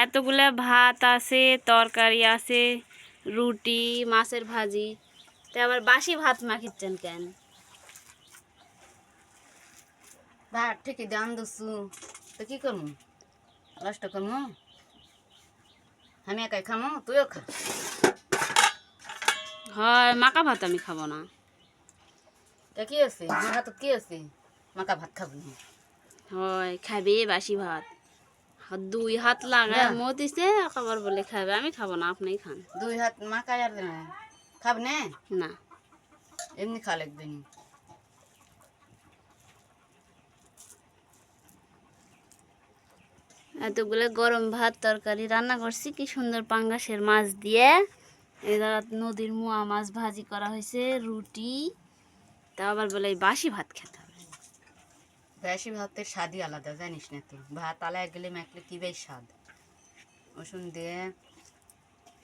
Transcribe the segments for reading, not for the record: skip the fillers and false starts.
এতগুলা ভাত আছে, তরকারি আছে, রুটি, মাছের ভাজি। তো আবার বাসি ভাত মাখিচ্ছেন কেন? ভাত ঠিকই দাম দোসু তো কি করবো, নষ্ট করবো? আমি একাই খামো, তুইও খা। হয়, মাকা ভাত আমি খাবো না। তা কি আছে আমার হাতত, কি আছে মাকা ভাত খাবো না? হয়, খাবে বাসি ভাত। 2 হাত লাগায় যা, মতিছে, আবার বলে খাবে। আমি খাবো না, আপনিই খান। 2 হাত মাকা আর খাব না, না। এমনি খা লাগবে নি। এতগুলো গরম ভাত তরকারি রান্না করছি, কি সুন্দর পাঙ্গাসের মাছ দিয়ে। এটা নদীর মোয়া মাছ ভাজি করা হয়েছে, রুটি। তা আবার বলে এই বাসি ভাত খেতে হবে। বাসি ভাতের স্বাদই আলাদা, জানিস না তুই? ভাত আলায় গেলে মাখলে কি বেশ স্বাদ। রসুন দিয়ে,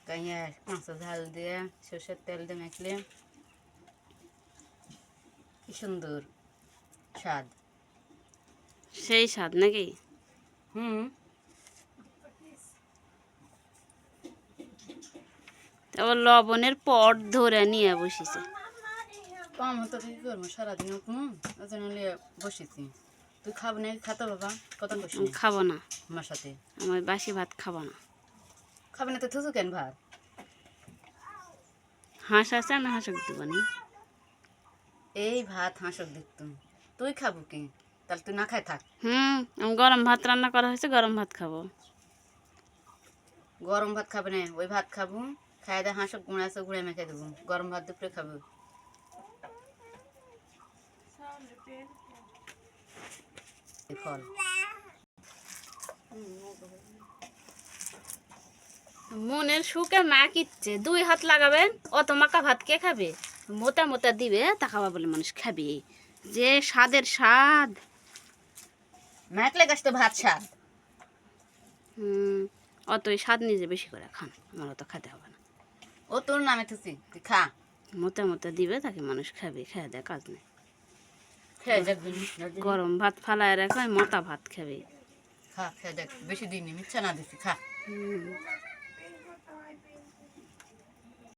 কাইয়া কাঁচা ঝাল দিয়ে, সর্ষের তেল দিয়ে মাখলে কি সুন্দর স্বাদ। সেই স্বাদ নাকি? হুম। তারপর লবণের পট ধরে নিয়ে বসেছে। কম হতো কি করবো, সারাদিন ওই জন্য নিয়ে বসেছি। তুই খাবো না? খাতো বাবা, কত বসে আমি খাবো না, আমার সাথে। আমার বাসি ভাত খাবো না। খাবে না তো থুসু কেন ভাত? হাঁস আছে, আমি হাঁসক দিব নি। এই ভাত হাঁসক দেখতুম, তুই খাবো কি? তাহলে তুই না খাই থাক। আমি গরম ভাত রান্না করা হয়েছে, গরম ভাত খাবো। গরম ভাত খাবে না, ওই ভাত খাবো। খাই দে, হাঁসক গুঁড়া আছে, গুঁড়ে মেখে দেবো। গরম ভাত দুপুরে খাবো। ফল মনের সুখে মাখিচ্ছে, 2 হাত লাগাবেন, অত মাকা ভাত কে খাবে? মোটা মোটা দিবে, তা খাওয়া বলে মানুষ খাবে। যে স্বাদের স্বাদ। মাখলে গাছ তো ভাত স্বাদ। অতই স্বাদ নিজে বেশি করে খান, আমার অত খেতে হবে না। ও তোর নামে থুসি, তুই খা। মোটা মোটা দিবে, তাকে মানুষ খাবে, খেয়ে দেয় কাজ নেই। খেয়ে দেখবি, গরম ভাত ফালায় রাখলে মোটা ভাত খাবে। খা, খেয়ে দেখ, বেশি দিন মিথ্যা না দিছি, খা।